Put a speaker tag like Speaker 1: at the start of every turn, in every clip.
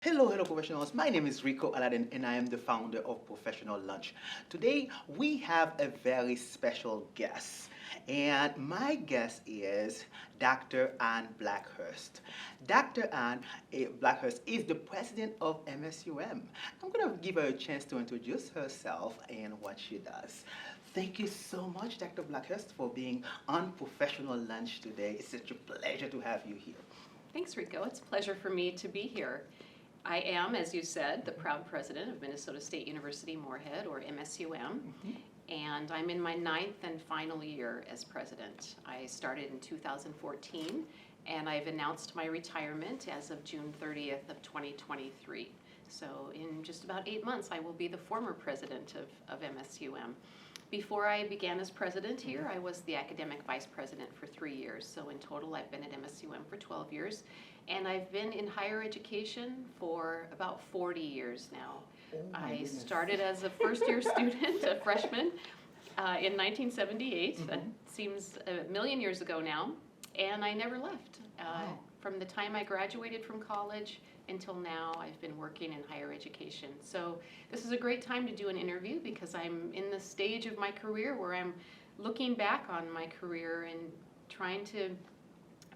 Speaker 1: Hello, professionals. My name is Rico Aladdin, and I am the founder of Professional Lunch. Today, we have a very special guest, and my guest is Dr. Ann Blackhurst. Dr. Ann Blackhurst is the president of MSUM. I'm going to give her a chance to introduce herself and what she does. Thank you so much, Dr. Blackhurst, for being on Professional Lunch today. It's such a pleasure to have you here.
Speaker 2: Thanks, Rico. It's a pleasure for me to be here. I am, as you said, the proud president of Minnesota State University Moorhead, or MSUM, and I'm in my 9th and final year as president. I started in 2014, and I've announced my retirement as of June 30th of 2023. So in just about 8 months, I will be the former president of MSUM. Before I began as president here, I was the academic vice president for 3 years. So in total, I've been at MSUM for 12 years. And I've been in higher education for about 40 years now. I started as a first-year student, a freshman, in 1978. That seems a million years ago now. And I never left. From the time I graduated from college until now, I've been working in higher education. So this is a great time to do an interview because I'm in the stage of my career where I'm looking back on my career and trying to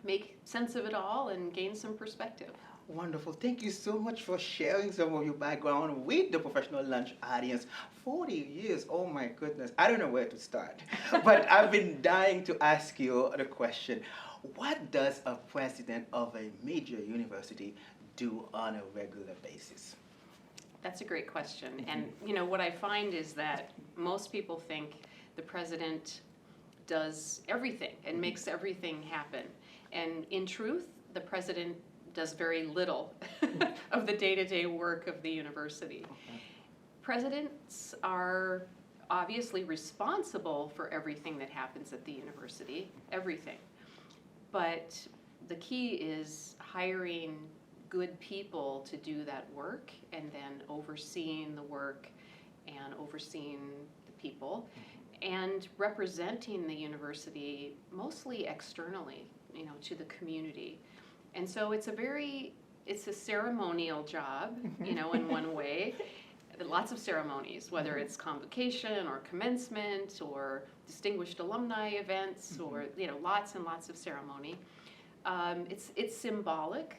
Speaker 2: make sense of it all and gain some perspective.
Speaker 1: Wonderful. Thank you so much for sharing some of your background with the Professional Lunch audience. 40 years, oh my goodness. I don't know where to start. But I've been dying to ask you the question. What does a president of a major university do on a regular basis?
Speaker 2: That's a great question. And what I find is that most people think the president does everything and makes everything happen. And in truth, the president does very little of the day-to-day work of the university. Presidents are obviously responsible for everything that happens at the university, everything. But the key is hiring good people to do that work and then overseeing the work and overseeing the people and representing the university mostly externally, to the community. And so it's a ceremonial job, in one way. Lots of ceremonies, whether it's convocation or commencement or distinguished alumni events or, lots and lots of ceremony. It's symbolic.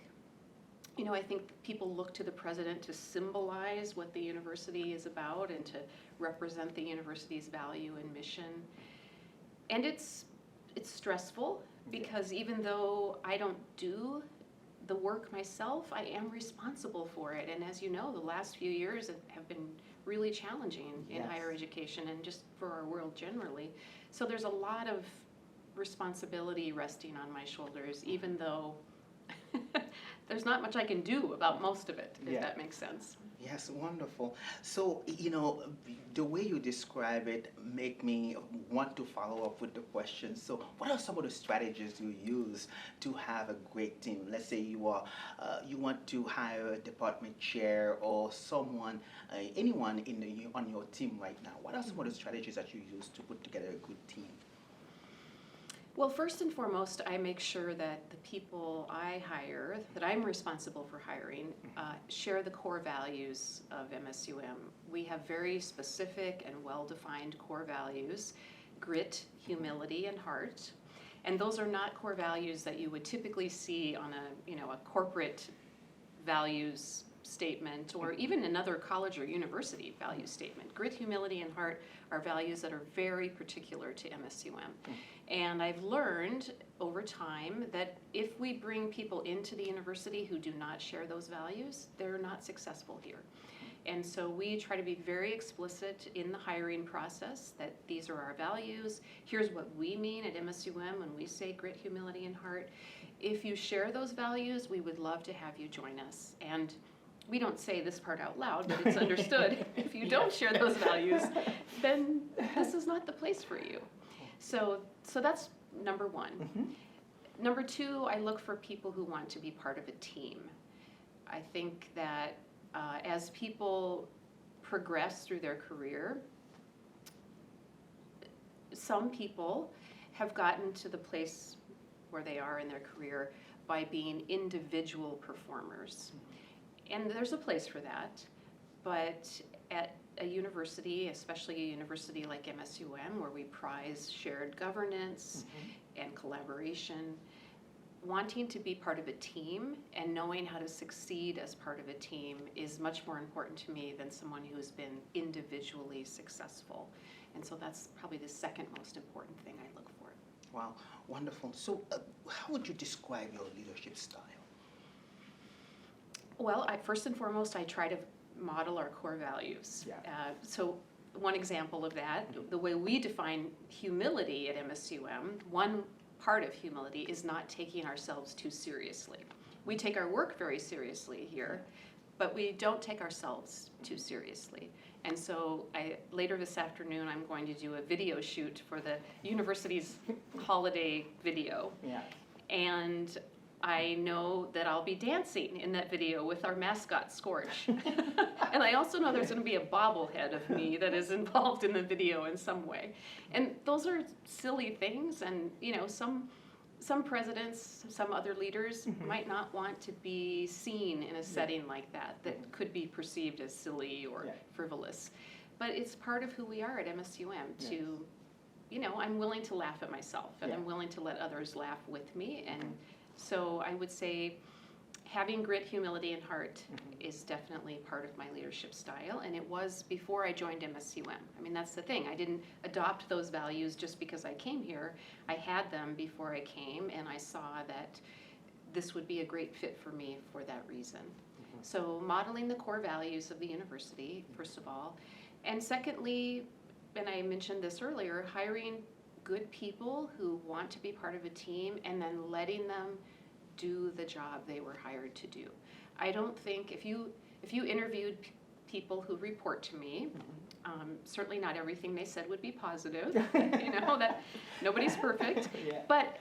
Speaker 2: I think people look to the president to symbolize what the university is about and to represent the university's value and mission. And it's stressful because even though I don't do the work myself, I am responsible for it. And as you know, the last few years have been really challenging in higher education and just for our world generally. So there's a lot of responsibility resting on my shoulders, even though there's not much I can do about most of it, if that makes sense.
Speaker 1: Yes, wonderful. So, the way you describe it make me want to follow up with the question. So, what are some of the strategies you use to have a great team? Let's say you want to hire a department chair or someone, anyone on your team right now. What are some of the strategies that you use to put together a good team?
Speaker 2: Well, first and foremost, I make sure that the people I hire, that I'm responsible for hiring, share the core values of MSUM. We have very specific and well-defined core values: grit, humility, and heart. And those are not core values that you would typically see on a corporate values statement or even another college or university value statement. Grit, humility, and heart are values that are very particular to MSUM. And I've learned over time that if we bring people into the university who do not share those values, they're not successful here. And so we try to be very explicit in the hiring process that these are our values. Here's what we mean at MSUM when we say grit, humility, and heart. If you share those values, we would love to have you join us. And we don't say this part out loud, but it's understood. If you don't share those values, then this is not the place for you. So that's number one. Number two, I look for people who want to be part of a team. I think that as people progress through their career, some people have gotten to the place where they are in their career by being individual performers. And there's a place for that, but at a university, especially a university like MSUM, where we prize shared governance and collaboration, wanting to be part of a team and knowing how to succeed as part of a team is much more important to me than someone who's been individually successful. And so that's probably the second most important thing I look for.
Speaker 1: Wow, wonderful. So how would you describe your leadership style?
Speaker 2: Well, first and foremost, I try to model our core values.
Speaker 1: Yeah.
Speaker 2: So one example of that, the way we define humility at MSUM, one part of humility is not taking ourselves too seriously. We take our work very seriously here, but we don't take ourselves too seriously. And so later this afternoon, I'm going to do a video shoot for the university's holiday video.
Speaker 1: Yeah.
Speaker 2: And I know that I'll be dancing in that video with our mascot, Scorch. And I also know there's going to be a bobblehead of me that is involved in the video in some way. And those are silly things, and some presidents, some other leaders might not want to be seen in a setting like that could be perceived as silly or frivolous. But it's part of who we are at MSUM to, I'm willing to laugh at myself, and I'm willing to let others laugh with me. And so I would say having grit, humility, and heart is definitely part of my leadership style, and it was before I joined MSUM. I mean, that's the thing. I didn't adopt those values just because I came here. I had them before I came, and I saw that this would be a great fit for me for that reason. So modeling the core values of the university, first of all, and secondly, and I mentioned this earlier, hiring good people who want to be part of a team and then letting them do the job they were hired to do. I don't think if you interviewed people who report to me, certainly not everything they said would be positive. That nobody's perfect. But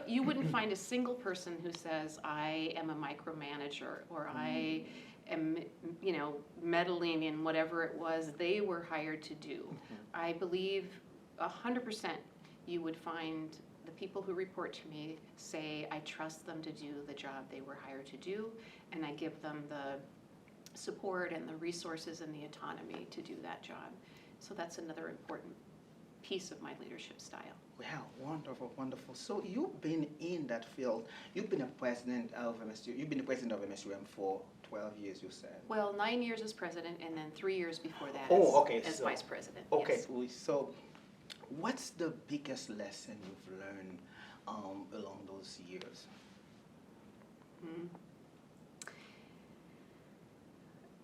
Speaker 2: you wouldn't find a single person who says I am a micromanager or I am meddling in whatever it was they were hired to do. I believe 100% you would find the people who report to me say, I trust them to do the job they were hired to do, and I give them the support and the resources and the autonomy to do that job. So that's another important piece of my leadership style.
Speaker 1: Wow, wonderful, wonderful. So you've been in that field. You've been a president of MSU. You've been the president of MSUM for 12 years, you said.
Speaker 2: Well, 9 years as president, and then 3 years before that as vice president.
Speaker 1: Okay,
Speaker 2: yes.
Speaker 1: So what's the biggest lesson you've learned along those years?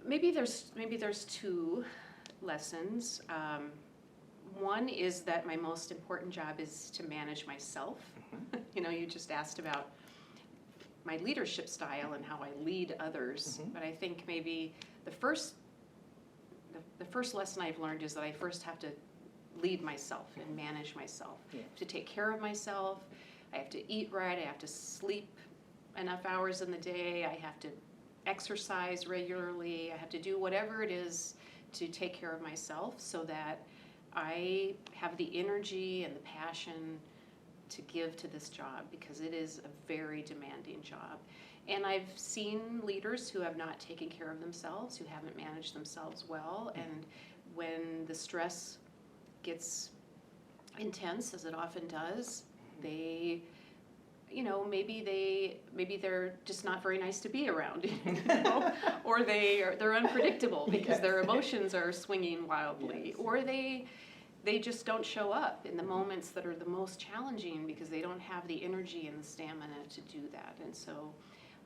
Speaker 2: Maybe there's two lessons. One is that my most important job is to manage myself. You just asked about my leadership style and how I lead others, but I think maybe the first lesson I've learned is that I first have to lead myself and manage myself. To take care of myself, I have to eat right, I have to sleep enough hours in the day, I have to exercise regularly, I have to do whatever it is to take care of myself so that I have the energy and the passion to give to this job, because it is a very demanding job. And I've seen leaders who have not taken care of themselves, who haven't managed themselves well, and when the stress gets intense, as it often does, they, maybe they're just not very nice to be around, or they're unpredictable because their emotions are swinging wildly, or they just don't show up in the moments that are the most challenging because they don't have the energy and the stamina to do that. And so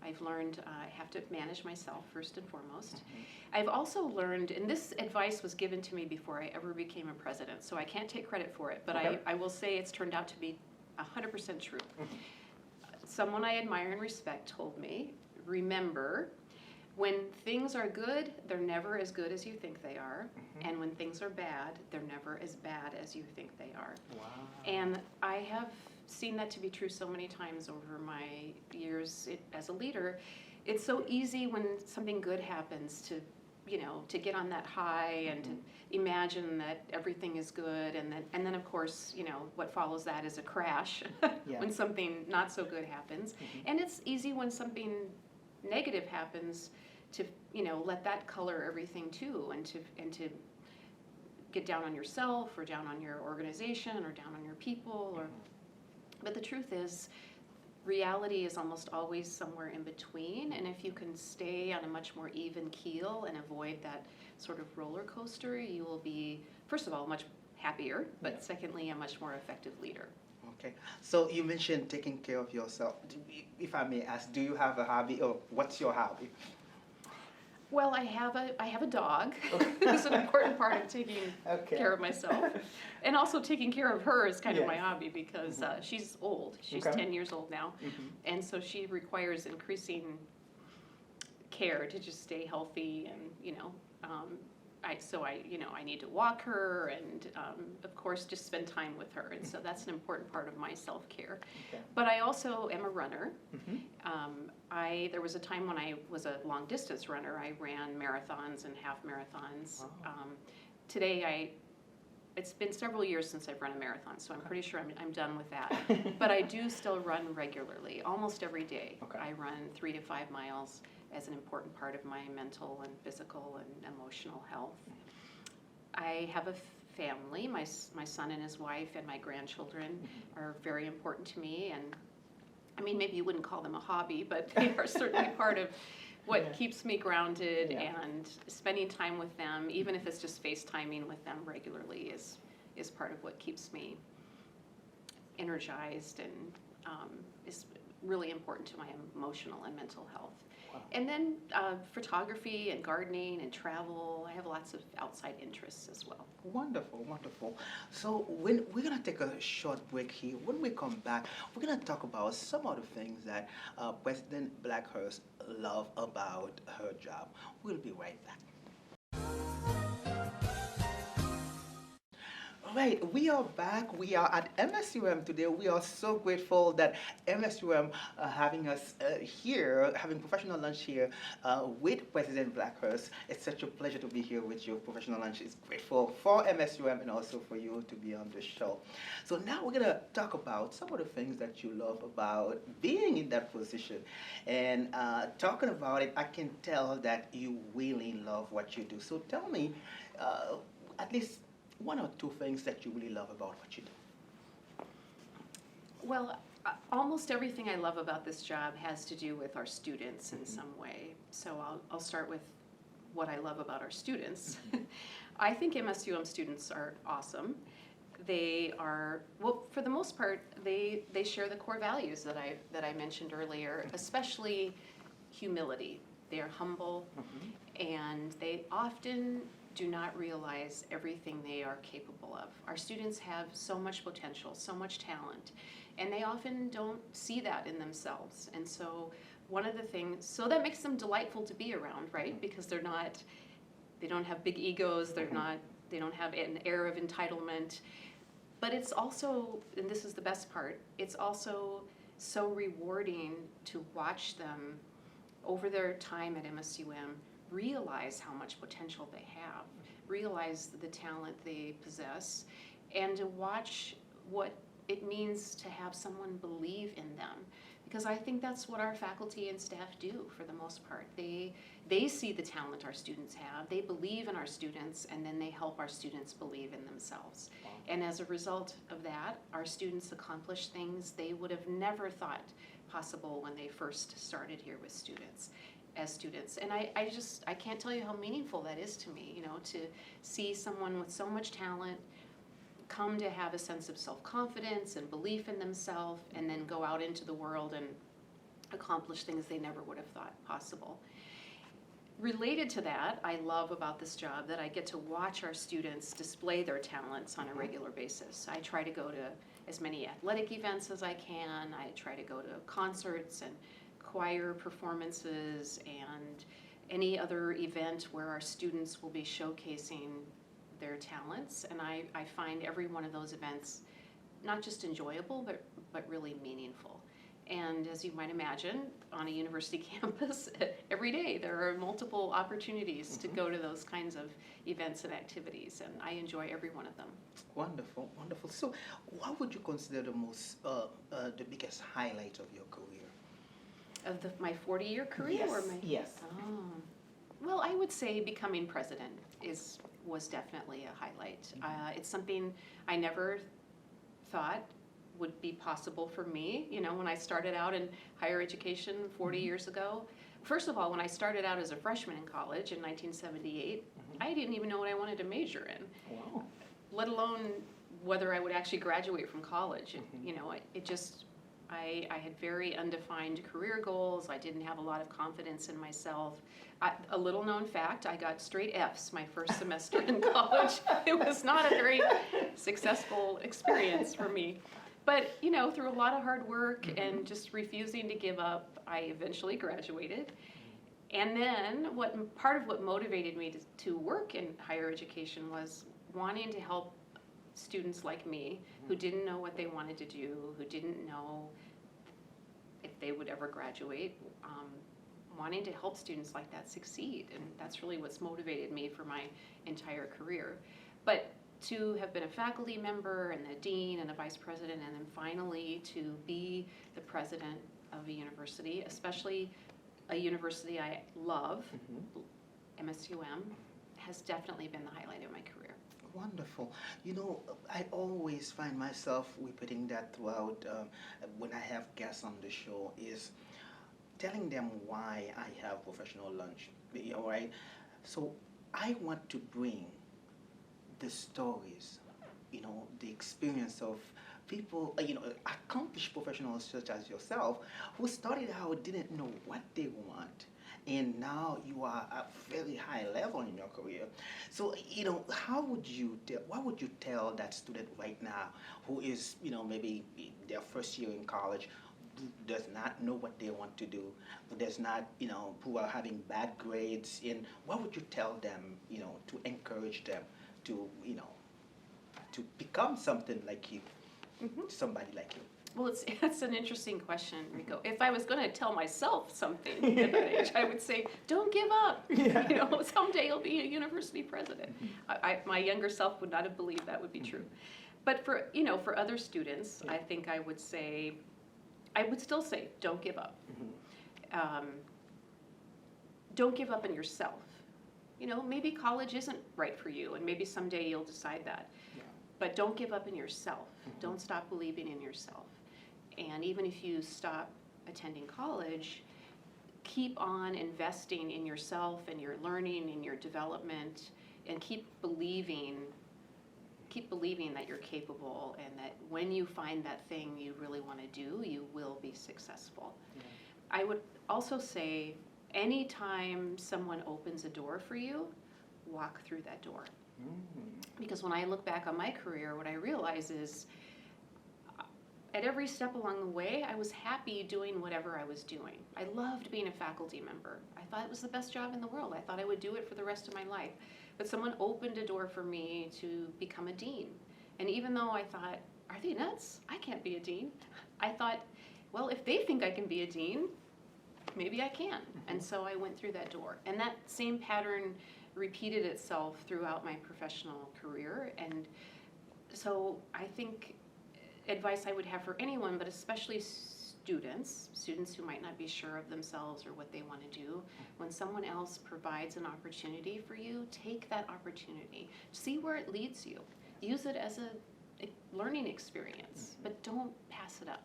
Speaker 2: I've learned I have to manage myself first and foremost. I've also learned, and this advice was given to me before I ever became a president, so I can't take credit for it, but I will say it's turned out to be 100% true. Someone I admire and respect told me, remember, when things are good, they're never as good as you think they are, and when things are bad, they're never as bad as you think they are.
Speaker 1: Wow.
Speaker 2: And I have seen that to be true so many times over my years as a leader. It's so easy when something good happens to get on that high and to imagine that everything is good, and then of course, what follows that is a crash when something not so good happens. And it's easy when something negative happens to let that color everything too, and to get down on yourself or down on your organization or down on your people. But the truth is, reality is almost always somewhere in between, and if you can stay on a much more even keel and avoid that sort of roller coaster, you will be, first of all, much happier, but secondly, a much more effective leader.
Speaker 1: Okay, so you mentioned taking care of yourself. If I may ask, do you have a hobby, or what's your hobby?
Speaker 2: Well, I have a dog. It's an important part of taking care of myself, and also taking care of her is kind of my hobby, because she's old. She's 10 years old now, and so she requires increasing care to just stay healthy, and I need to walk her, and of course just spend time with her, and so that's an important part of my self-care. But I also am a runner. There was a time when I was a long distance runner. I ran marathons and half marathons. Today it's been several years since I've run a marathon, so I'm pretty sure I'm done with that. But I do still run regularly, almost every day. I run 3 to 5 miles as an important part of my mental and physical and emotional health. I have a family. My son and his wife and my grandchildren are very important to me, and I mean, maybe you wouldn't call them a hobby, but they are certainly part of what keeps me grounded, and spending time with them, even if it's just FaceTiming with them regularly, is part of what keeps me energized, and is really important to my emotional and mental health. And then photography and gardening and travel. I have lots of outside interests as well.
Speaker 1: Wonderful, wonderful. So we're going to take a short break here. When we come back, we're going to talk about some of the things that President Blackhurst loves about her job. We'll be right back. Right, we are back. We are at MSUM today. We are so grateful that MSUM having us here, having professional lunch here with President Blackhurst. It's such a pleasure to be here with you. Professional lunch is grateful for MSUM and also for you to be on the show. So now we're going to talk about some of the things that you love about being in that position. And talking about it, I can tell that you really love what you do. So tell me, at least 1 or 2 things that you really love about what you do.
Speaker 2: Well, almost everything I love about this job has to do with our students in some way. So I'll start with what I love about our students. I think MSUM students are awesome. They are, well, for the most part, they share the core values that I mentioned earlier, especially humility. They are humble, and they often do not realize everything they are capable of. Our students have so much potential, so much talent, and they often don't see that in themselves. And so one of the things, so that makes them delightful to be around, right? Because they don't have big egos, they don't have an air of entitlement. But it's also, and this is the best part, it's also so rewarding to watch them over their time at MSUM realize how much potential they have, realize the talent they possess, and to watch what it means to have someone believe in them. Because I think that's what our faculty and staff do for the most part. They see the talent our students have, they believe in our students, and then they help our students believe in themselves. Wow. And as a result of that, our students accomplish things they would have never thought possible when they first started here with students. As students. And I can't tell you how meaningful that is to me, to see someone with so much talent come to have a sense of self-confidence and belief in themselves, and then go out into the world and accomplish things they never would have thought possible. Related to that, I love about this job that I get to watch our students display their talents on a regular basis. I try to go to as many athletic events as I can. I try to go to concerts and choir performances and any other event where our students will be showcasing their talents. And I find every one of those events not just enjoyable, but really meaningful. And as you might imagine, on a university campus, every day there are multiple opportunities to go to those kinds of events and activities, and I enjoy every one of them.
Speaker 1: Wonderful, wonderful. So what would you consider the biggest highlight of your career?
Speaker 2: Of my 40-year career?
Speaker 1: Yes,
Speaker 2: or my,
Speaker 1: yes.
Speaker 2: Oh. Well, I would say becoming president was definitely a highlight. It's something I never thought would be possible for me. You know, when I started out in higher education 40 years ago, first of all, when I started out as a freshman in college in 1978, I didn't even know what I wanted to major in,
Speaker 1: Wow.
Speaker 2: let alone whether I would actually graduate from college. You know, I had very undefined career goals. I didn't have a lot of confidence in myself. A little known fact, I got straight Fs my first semester in college. It was not a very successful experience for me. But, you know, through a lot of hard work and just refusing to give up, I eventually graduated. And then part of what motivated me to work in higher education was wanting to help students like me who didn't know what they wanted to do, who didn't know if they would ever graduate, wanting to help students like that succeed. And that's really what's motivated me for my entire career. But to have been a faculty member and the dean and a vice president, and then finally to be the president of a university, especially a university I love, MSUM, has definitely been the highlight of my career.
Speaker 1: Wonderful. You know, I always find myself repeating that throughout when I have guests on the show, is telling them why I have professional lunch. All right. So I want to bring the stories, you know, the experience of people, you know, accomplished professionals such as yourself, who started out, didn't know what they want, and now you are at very high level in your career. So, you know, what would you tell that student right now who is, you know, maybe their first year in college, who does not know what they want to do, who does not, you know, who are having bad grades, and what would you tell them, you know, to encourage them to, you know, to become something like you, somebody like you?
Speaker 2: Well, it's an interesting question, Rico. If I was going to tell myself something at that age, I would say, don't give up.
Speaker 1: Yeah.
Speaker 2: You know, someday you'll be a university president. My younger self would not have believed that would be true. But for, you know, for other students, I think I would still say, don't give up. Don't give up in yourself. You know, maybe college isn't right for you, and maybe someday you'll decide that.
Speaker 1: Yeah.
Speaker 2: But don't give up in yourself. Don't stop believing in yourself. And even if you stop attending college, keep on investing in yourself and your learning and your development, and keep believing that you're capable, and that when you find that thing you really want to do, you will be successful. Yeah. I would also say, anytime someone opens a door for you, walk through that door. Because when I look back on my career, what I realize is at every step along the way, I was happy doing whatever I was doing. I loved being a faculty member. I thought it was the best job in the world. I thought I would do it for the rest of my life. But someone opened a door for me to become a dean. And even though I thought, are they nuts? I can't be a dean. I thought, well, if they think I can be a dean, maybe I can. And so I went through that door. And that same pattern repeated itself throughout my professional career. And so I think advice I would have for anyone, but especially students who might not be sure of themselves or what they want to do, when someone else provides an opportunity for you, take that opportunity. See where it leads you. Use it as a learning experience, but don't pass it up.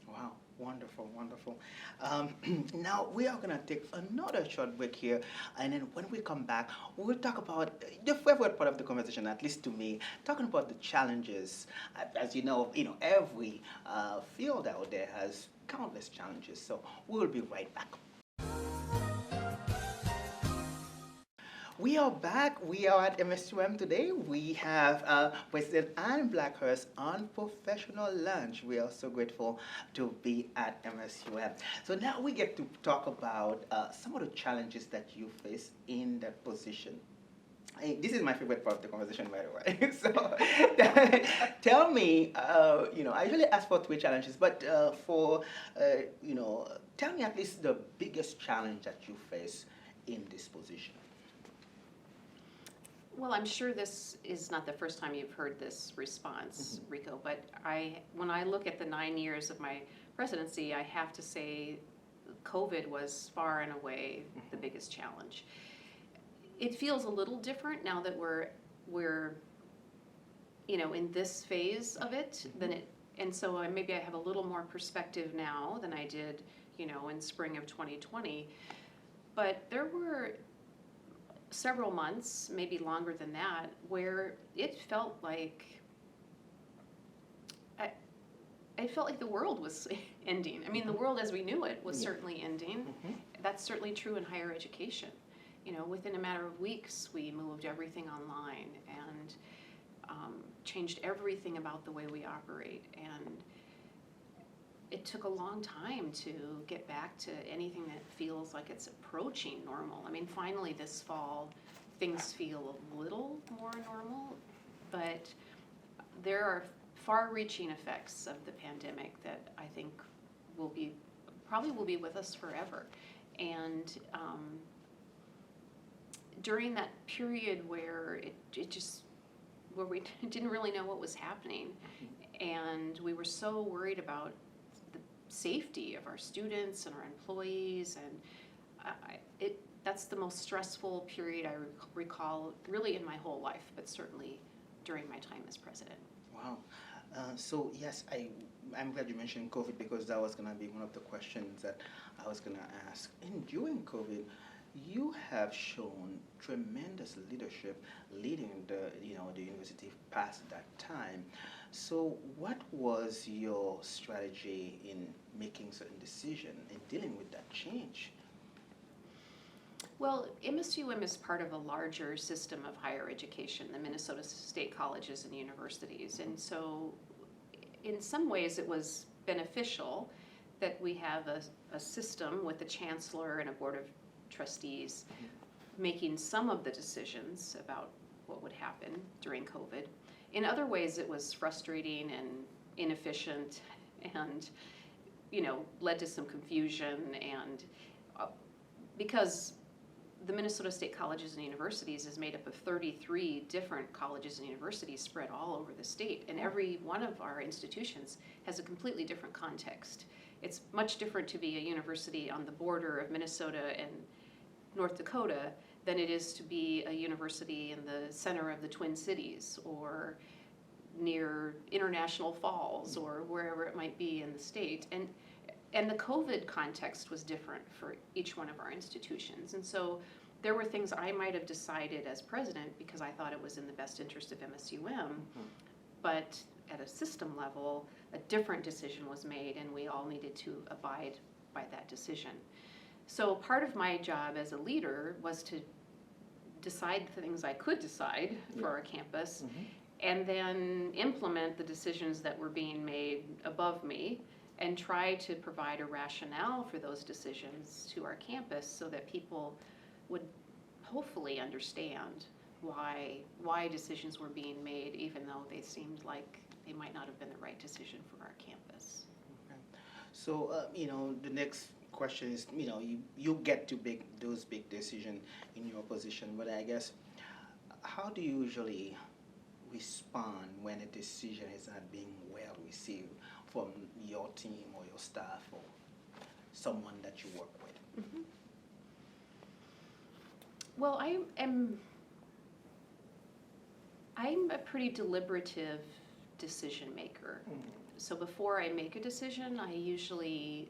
Speaker 1: Wow, wonderful, wonderful. Now we are gonna take another short break here, and then when we come back, we'll talk about the favorite part of the conversation, at least to me, talking about the challenges. As you know, every field out there has countless challenges. So we'll be right back. We are back. We are at MSUM today. We have President Ann Blackhurst on professional lunch. We are so grateful to be at MSUM. So now we get to talk about some of the challenges that you face in that position. This is my favorite part of the conversation, by the way. So tell me, I usually ask for 3 challenges, but tell me at least the biggest challenge that you face in this position.
Speaker 2: Well, I'm sure this is not the first time you've heard this response, Rico, but when I look at the 9 years of my presidency, I have to say COVID was far and away the biggest challenge. it feels a little different now that we're in this phase of it than it, and so maybe I have a little more perspective now than I did, in spring of 2020. But there were several months, maybe longer than that, where it felt like the world was ending. I mean, the world as we knew it was certainly ending. That's certainly true in higher education. Within a matter of weeks, we moved everything online and changed everything about the way we operate. And it took a long time to get back to anything that feels like it's approaching normal. I mean, finally this fall, things feel a little more normal, but there are far-reaching effects of the pandemic that I think probably will be with us forever. And during that period where where we didn't really know what was happening, and we were so worried about the safety of our students and our employees, and that's the most stressful period I recall really in my whole life, but certainly during my time as president.
Speaker 1: Wow. So yes, I'm glad you mentioned COVID, because that was going to be one of the questions that I was going to ask. And during COVID, you have shown tremendous leadership leading the university past that time. So what was your strategy in making certain decisions and dealing with that change?
Speaker 2: Well, MSUM is part of a larger system of higher education, the Minnesota State Colleges and Universities. And so in some ways it was beneficial that we have a system with a chancellor and a board of trustees making some of the decisions about what would happen during COVID. In other ways it was frustrating and inefficient and led to some confusion, and because the Minnesota State Colleges and Universities is made up of 33 different colleges and universities spread all over the state, and every one of our institutions has a completely different context. It's much different to be a university on the border of Minnesota and North Dakota than it is to be a university in the center of the Twin Cities or near International Falls or wherever it might be in the state. And the COVID context was different for each one of our institutions. And so there were things I might have decided as president because I thought it was in the best interest of MSUM, but at a system level, a different decision was made and we all needed to abide by that decision. So part of my job as a leader was to decide the things I could decide for our campus, and then implement the decisions that were being made above me, and try to provide a rationale for those decisions to our campus so that people would hopefully understand why decisions were being made, even though they seemed like they might not have been the right decision for our campus.
Speaker 1: Okay. So, the next question is, you get to those big decisions in your position, but I guess, how do you usually respond when a decision is not being well received from your team or your staff or someone that you work with?
Speaker 2: Well, I'm a pretty deliberative decision maker. So before I make a decision, I usually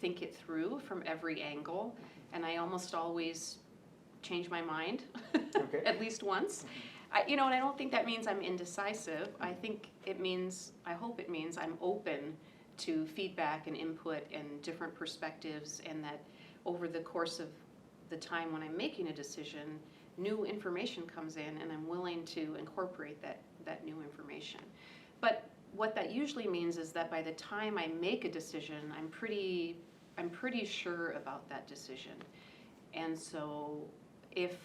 Speaker 2: think it through from every angle, and I almost always change my mind at least once. And I don't think that means I'm indecisive. I hope it means I'm open to feedback and input and different perspectives, and that over the course of the time when I'm making a decision, new information comes in and I'm willing to incorporate that new information. But what that usually means is that by the time I make a decision, I'm pretty sure about that decision. And so if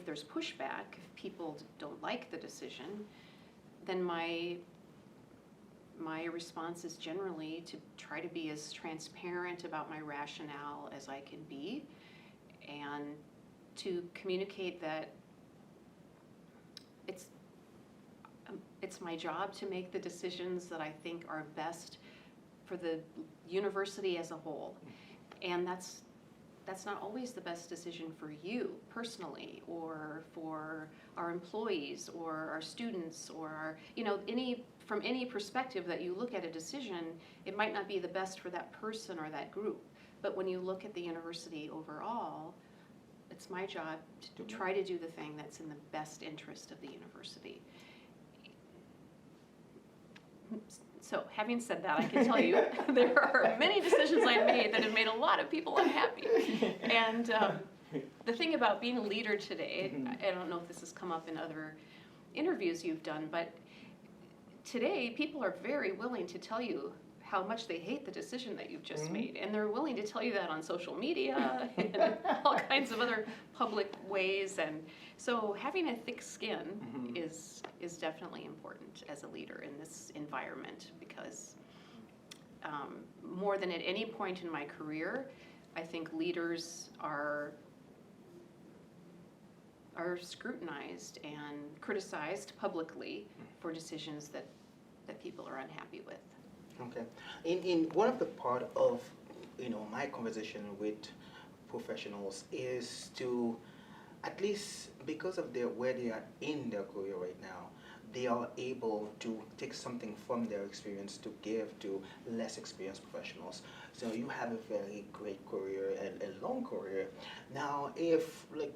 Speaker 2: there's pushback, if people don't like the decision, then my response is generally to try to be as transparent about my rationale as I can be, and to communicate that it's my job to make the decisions that I think are best for the university as a whole. And that's that's not always the best decision for you personally, or for our employees, or our students, or our, from any perspective that you look at a decision, it might not be the best for that person or that group. But when you look at the university overall, it's my job to try to do the thing that's in the best interest of the university. So having said that, I can tell you there are many decisions I've made that have made a lot of people unhappy. And the thing about being a leader today, I don't know if this has come up in other interviews you've done, but today people are very willing to tell you how much they hate the decision that you've just made. And they're willing to tell you that on social media and all kinds of other public ways. And so having a thick skin is definitely important as a leader in this environment, because more than at any point in my career, I think leaders are scrutinized and criticized publicly for decisions that people are unhappy with.
Speaker 1: Okay. In one of the part of my conversation with professionals is to, at least because of where they are in their career right now, they are able to take something from their experience to give to less experienced professionals. So you have a very great career and a long career. Now, if a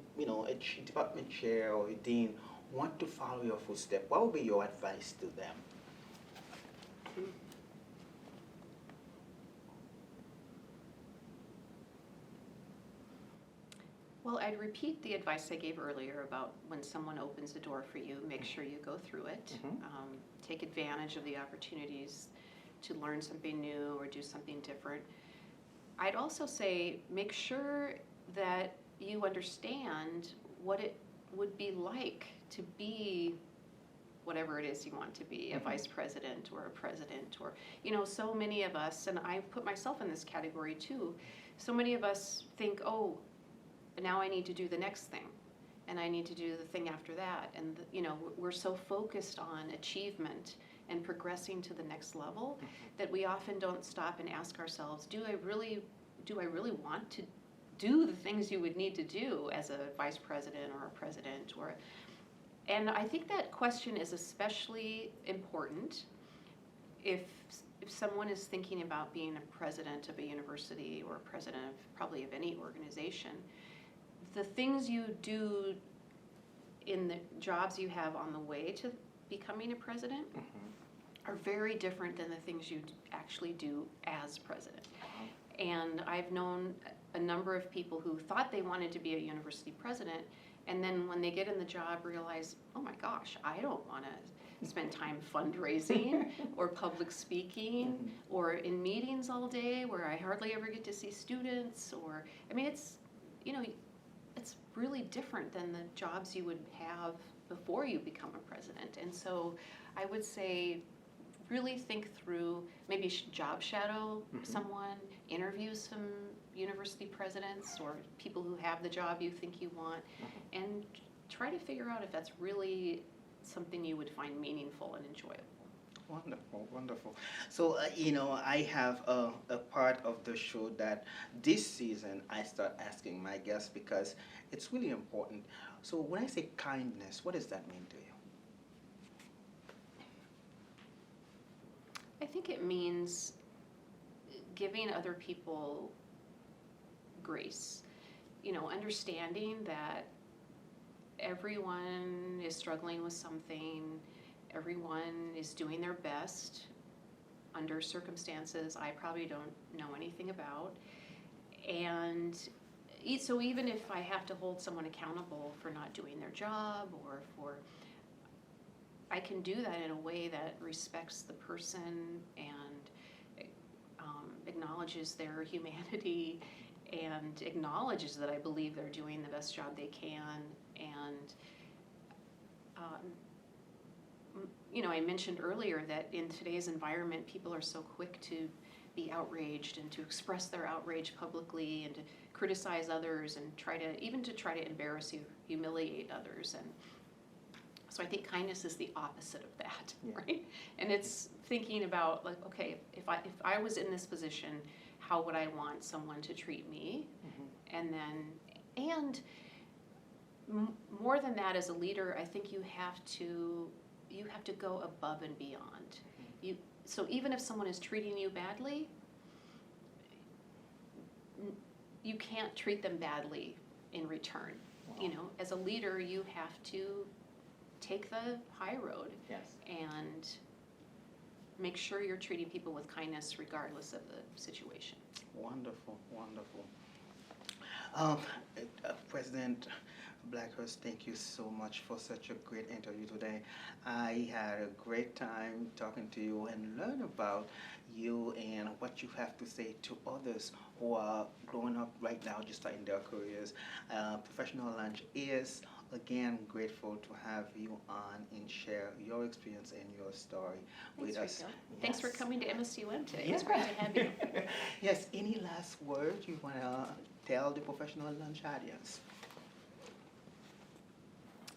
Speaker 1: department chair or a dean want to follow your footsteps, what would be your advice to them?
Speaker 2: Well, I'd repeat the advice I gave earlier about when someone opens a door for you, make sure you go through it. Take advantage of the opportunities to learn something new or do something different. I'd also say make sure that you understand what it would be like to be whatever it is you want to be, a vice president or a president, or, so many of us, and I put myself in this category too, so many of us think, oh, now I need to do the next thing, and I need to do the thing after that. And we're so focused on achievement and progressing to the next level that we often don't stop and ask ourselves, do I really want to do the things you would need to do as a vice president or a president? And I think that question is especially important if someone is thinking about being a president of a university or a president of probably of any organization. The things you do in the jobs you have on the way to becoming a president are very different than the things you actually do as president. And I've known a number of people who thought they wanted to be a university president, and then when they get in the job realize, oh my gosh, I don't want to spend time fundraising or public speaking or in meetings all day where I hardly ever get to see students, or, it's really different than the jobs you would have before you become a president. And so I would say really think through, maybe job shadow someone, interview some university presidents or people who have the job you think you want, and try to figure out if that's really something you would find meaningful and enjoyable.
Speaker 1: Wonderful, wonderful. So, I have a part of the show that this season I start asking my guests because it's really important. So when I say kindness, what does that mean to you?
Speaker 2: I think it means giving other people grace, understanding that everyone is struggling with something, everyone is doing their best under circumstances I probably don't know anything about. And so even if I have to hold someone accountable for not doing their job, or I can do that in a way that respects the person and acknowledges their humanity and acknowledges that I believe they're doing the best job they can. And I mentioned earlier that in today's environment, people are so quick to be outraged and to express their outrage publicly and to criticize others and try to embarrass you, humiliate others. And so I think kindness is the opposite of that, right? And it's thinking about, like, okay, if I was in this position, how would I want someone to treat me? And more than that, as a leader, I think you have to go above and beyond. So even if someone is treating you badly, you can't treat them badly in return.
Speaker 1: Wow.
Speaker 2: As a leader, you have to take the high road.
Speaker 1: Yes.
Speaker 2: And make sure you're treating people with kindness regardless of the situation.
Speaker 1: Wonderful, wonderful. President Blackhurst, thank you so much for such a great interview today. I had a great time talking to you and learn about you and what you have to say to others who are growing up right now, just starting their careers. Professional Lunch is, again, grateful to have you on and share your experience and your story with us.
Speaker 2: Rico. Thanks for
Speaker 1: Yes.
Speaker 2: coming to MSUM today.
Speaker 1: Yeah.
Speaker 2: It's great to have you.
Speaker 1: Yes, any last words you want to tell the Professional Lunch audience?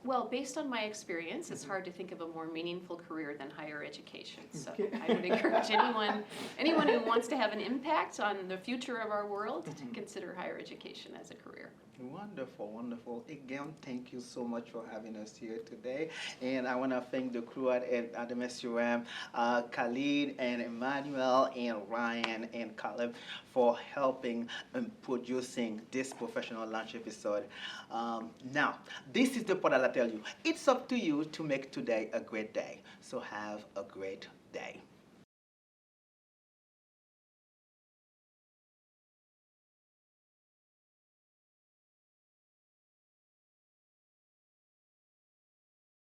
Speaker 2: Well, based on my experience, it's hard to think of a more meaningful career than higher education. So
Speaker 1: Okay.
Speaker 2: I would encourage anyone who wants to have an impact on the future of our world to consider higher education as a career.
Speaker 1: Wonderful, wonderful. Again, thank you so much for having us here today. And I want to thank the crew at MSUM, Khalid and Emmanuel and Ryan and Caleb for helping and producing this Professional Lunch episode. Now, this is the part that I tell you. It's up to you to make today a great day. So have a great day.